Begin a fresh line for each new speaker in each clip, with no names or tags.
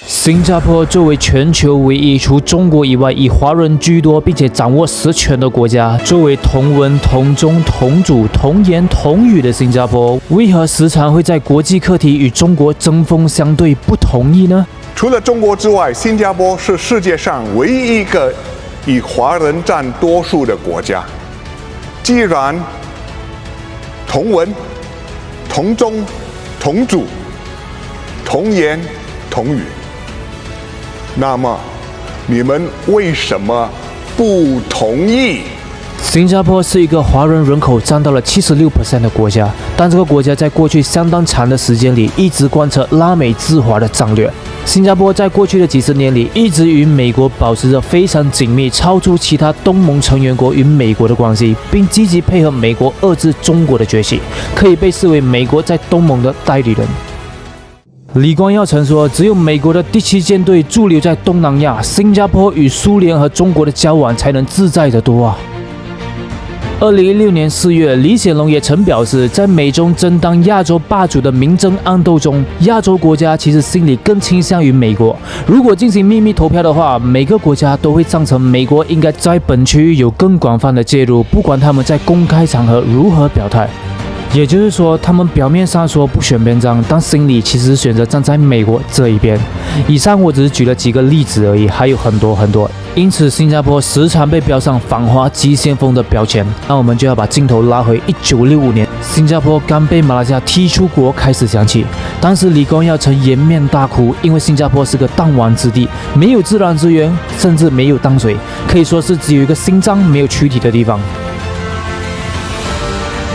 新加坡作为全球唯一除中国以外以华人居多并且掌握实权的国家，作为同文同宗同祖同言同语的新加坡，为何时常会在国际课题与中国针锋相对不同意呢？
除了中国之外，新加坡是世界上唯一一个以华人占多数的国家。既然同文同宗同祖同言同语，那么你们为什么不同意？
新加坡是一个华人人口占到了76% 的国家，但这个国家在过去相当长的时间里一直贯彻拉美制华的战略。新加坡在过去的几十年里一直与美国保持着非常紧密、超出其他东盟成员国与美国的关系，并积极配合美国遏制中国的崛起，可以被视为美国在东盟的代理人。李光耀曾说，只有美国的第7舰队驻留在东南亚，新加坡与苏联和中国的交往才能自在得多啊。2016年4月，李显龙也曾表示，在美中争当亚洲霸主的明争暗斗中，亚洲国家其实心里更倾向于美国。如果进行秘密投票的话，每个国家都会赞成美国应该在本区域有更广泛的介入，不管他们在公开场合如何表态。也就是说，他们表面上说不选边站，但心里其实选择站在美国这一边。以上我只是举了几个例子而已，还有很多很多。因此，新加坡时常被标上反华急先锋的标签。那我们就要把镜头拉回1965年，新加坡刚被马来西亚踢出国开始讲起。当时李光耀曾颜面大哭，因为新加坡是个弹丸之地，没有自然资源，甚至没有淡水，可以说是只有一个心脏没有躯体的地方。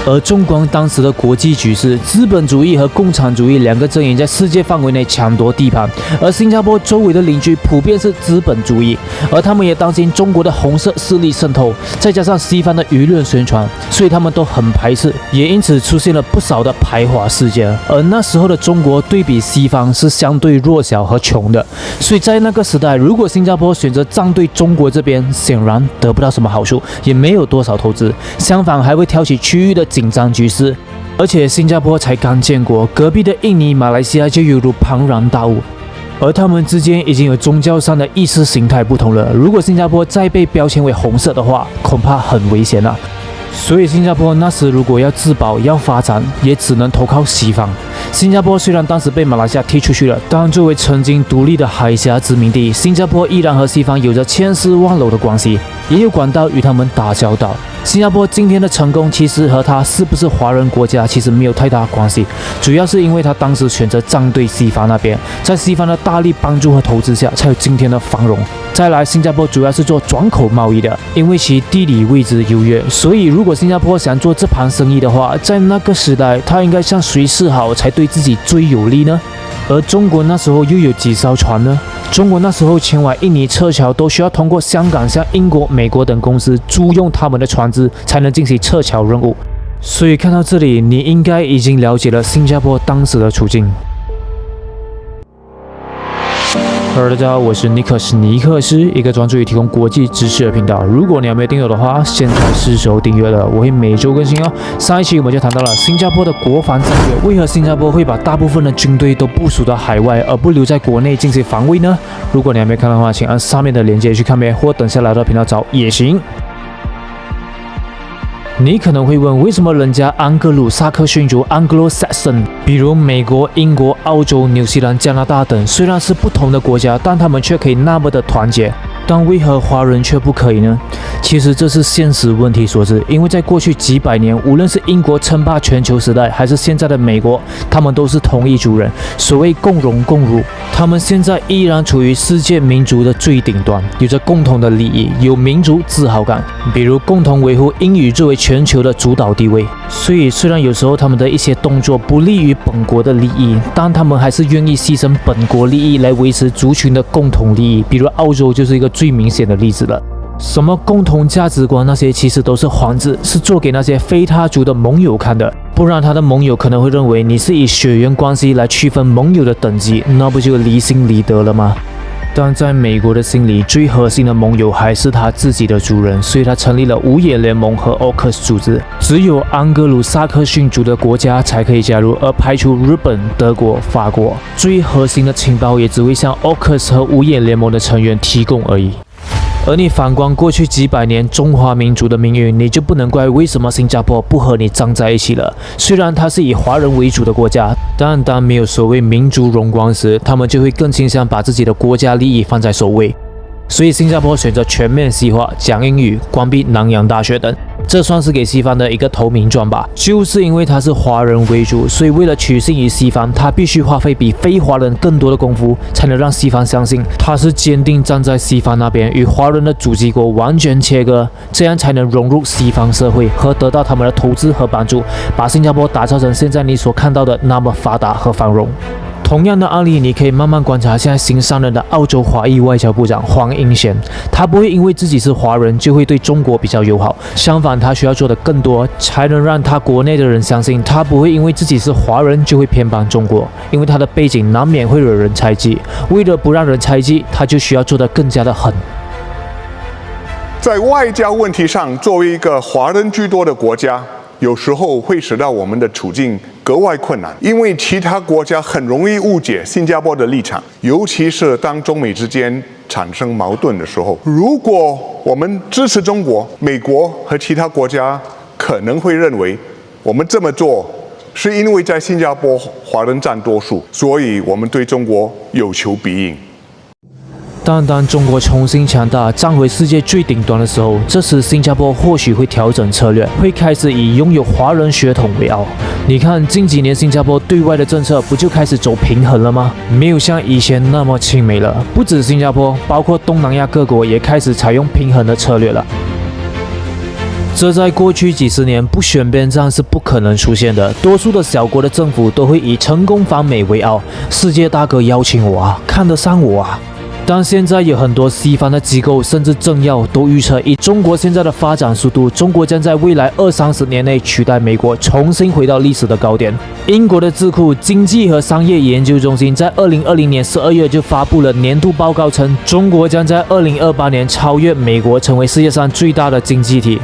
而纵观当时的国际局势，资本主义和共产主义两个阵营在世界范围内抢夺地盘，而新加坡周围的邻居普遍是资本主义，而他们也担心中国的红色势力渗透，再加上西方的舆论宣传，所以他们都很排斥，也因此出现了不少的排华事件。而那时候的中国对比西方是相对弱小和穷的，所以在那个时代，如果新加坡选择站对中国这边，显然得不到什么好处，也没有多少投资，相反还会挑起区域的紧张局势。而且新加坡才刚建国，隔壁的印尼、马来西亚就犹如庞然大物，而他们之间已经有宗教上的意识形态不同了。如果新加坡再被标签为红色的话，恐怕很危险啊。所以新加坡那时如果要自保、要发展，也只能投靠西方。新加坡虽然当时被马来西亚踢出去了，但作为曾经独立的海峡殖民地，新加坡依然和西方有着千丝万缕的关系，也有管道与他们打交道。新加坡今天的成功其实和它是不是华人国家其实没有太大关系，主要是因为它当时选择站对西方那边，在西方的大力帮助和投资下，才有今天的繁荣。再来，新加坡主要是做转口贸易的，因为其地理位置优越，所以如果新加坡想做这盘生意的话，在那个时代，它应该向谁示好才对自己最有利呢？而中国那时候又有几艘船呢？中国那时候前往印尼撤侨都需要通过香港向英国、美国等公司租用他们的船只，才能进行撤侨任务。所以看到这里，你应该已经了解了新加坡当时的处境。Hello， 大家好，我是尼克斯，一个专注于提供国际知识的频道。如果你还没有订阅的话，现在是时候订阅了，我会每周更新哦。上一期我们就谈到了新加坡的国防战略，为何新加坡会把大部分的军队都部署到海外，而不留在国内进行防卫呢？如果你还没看的话，请按上面的链接去看呗，或等下来到频道找也行。你可能会问，为什么人家安格鲁萨克逊族 Anglo-Saxon， 比如美国、英国、澳洲、纽西兰、加拿大等，虽然是不同的国家，但他们却可以那么的团结，但为何华人却不可以呢？其实这是现实问题所致，因为在过去几百年，无论是英国称霸全球时代，还是现在的美国，他们都是同一族人，所谓共荣共辱。他们现在依然处于世界民族的最顶端，有着共同的利益，有民族自豪感，比如共同维护英语作为全球的主导地位。所以虽然有时候他们的一些动作不利于本国的利益，但他们还是愿意牺牲本国利益来维持族群的共同利益。比如澳洲就是一个最明显的例子了。什么共同价值观那些其实都是幌子，是做给那些非他族的盟友看的，不然他的盟友可能会认为你是以血缘关系来区分盟友的等级，那不就离心离德了吗？但在美国的心里，最核心的盟友还是他自己的族人，所以他成立了五眼联盟和 AUKUS 组织。只有安格鲁萨克逊族的国家才可以加入，而排除日本、德国、法国。最核心的情报也只会向 AUKUS 和五眼联盟的成员提供而已。而你反观过去几百年中华民族的命运，你就不能怪为什么新加坡不和你站在一起了。虽然它是以华人为主的国家，但当没有所谓民族荣光时，他们就会更倾向把自己的国家利益放在首位。所以新加坡选择全面西化、讲英语、关闭南洋大学等，这算是给西方的一个投名状吧。就是因为它是华人为主，所以为了取信于西方，他必须花费比非华人更多的功夫，才能让西方相信他是坚定站在西方那边，与华人的祖籍国完全切割，这样才能融入西方社会和得到他们的投资和帮助，把新加坡打造成现在你所看到的那么发达和繁荣。同样的案例，你可以慢慢观察现在新上任的澳洲华裔外交部长黄英贤，他不会因为自己是华人就会对中国比较友好，相反，他需要做的更多，才能让他国内的人相信他不会因为自己是华人就会偏帮中国，因为他的背景难免会惹人猜忌，为了不让人猜忌，他就需要做得更加的狠。
在外交问题上，作为一个华人居多的国家，有时候会使到我们的处境格外困难，因为其他国家很容易误解新加坡的立场，尤其是当中美之间产生矛盾的时候。如果我们支持中国，美国和其他国家可能会认为我们这么做是因为在新加坡华人占多数，所以我们对中国有求必应。
但当中国重新强大，站回世界最顶端的时候，这时新加坡或许会调整策略，会开始以拥有华人血统为傲。你看，近几年新加坡对外的政策不就开始走平衡了吗？没有像以前那么亲美了。不止新加坡，包括东南亚各国也开始采用平衡的策略了。这在过去几十年不选边站是不可能出现的，多数的小国的政府都会以成功反美为傲，世界大哥邀请我啊，看得上我啊。但现在有很多西方的机构甚至政要都预测，以中国现在的发展速度，中国将在未来20-30年内取代美国，重新回到历史的高点。英国的智库经济和商业研究中心在2020年12月就发布了年度报告，称中国将在2028年超越美国，成为世界上最大的经济体。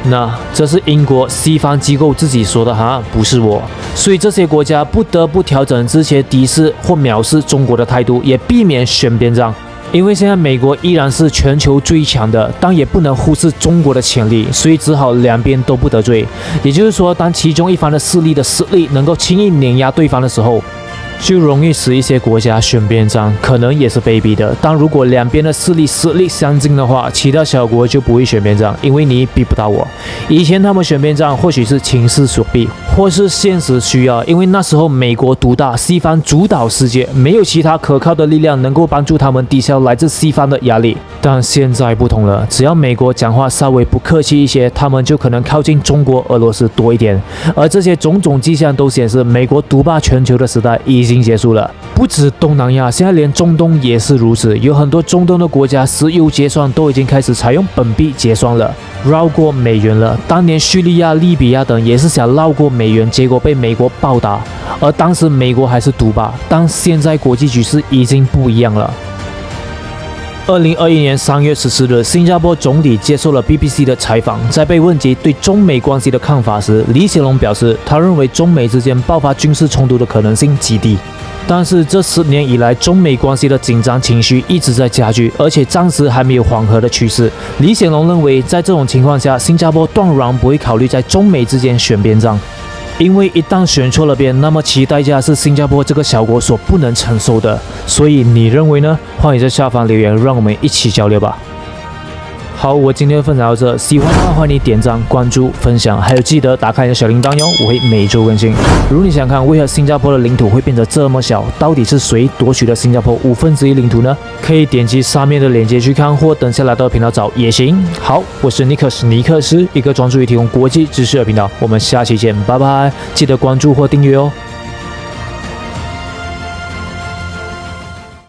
那这是英国西方机构自己说的哈，不是我。所以这些国家不得不调整之前敌视或藐视中国的态度，也避免选边站。因为现在美国依然是全球最强的，但也不能忽视中国的潜力，所以只好两边都不得罪。也就是说，当其中一方的势力能够轻易碾压对方的时候，就容易使一些国家选边站，可能也是被逼的。但如果两边的实力相近的话，其他小国就不会选边站，因为你逼不到我。以前他们选边站或许是情势所逼，或是现实需要，因为那时候美国独大，西方主导世界，没有其他可靠的力量能够帮助他们抵消来自西方的压力。但现在不同了，只要美国讲话稍微不客气一些，他们就可能靠近中国、俄罗斯多一点。而这些种种迹象都显示，美国独霸全球的时代已经结束了。不止东南亚，现在连中东也是如此。有很多中东的国家石油结算都已经开始采用本币结算了，绕过美元了。当年叙利亚、利比亚等也是想绕过美元，结果被美国暴打。而当时美国还是独霸，但现在国际局势已经不一样了。2021年3月14日，新加坡总理接受了 BBC 的采访，在被问及对中美关系的看法时，李显龙表示，他认为中美之间爆发军事冲突的可能性极低。但是这10年以来，中美关系的紧张情绪一直在加剧，而且暂时还没有缓和的趋势。李显龙认为，在这种情况下，新加坡断然不会考虑在中美之间选边站。因为一旦选错了边，那么其代价是新加坡这个小国所不能承受的。所以你认为呢？欢迎在下方留言，让我们一起交流吧。好，我今天分享到这，喜欢的话欢迎你点赞、关注、分享，还有记得打开你的小铃铛哟，我会每周更新。如果你想看为何新加坡的领土会变得这么小，到底是谁夺取了新加坡1/5领土呢？可以点击上面的链接去看，或等下来到频道找也行。好，我是尼克斯，一个专注于提供国际知识的频道。我们下期见，拜拜！记得关注或订阅哦。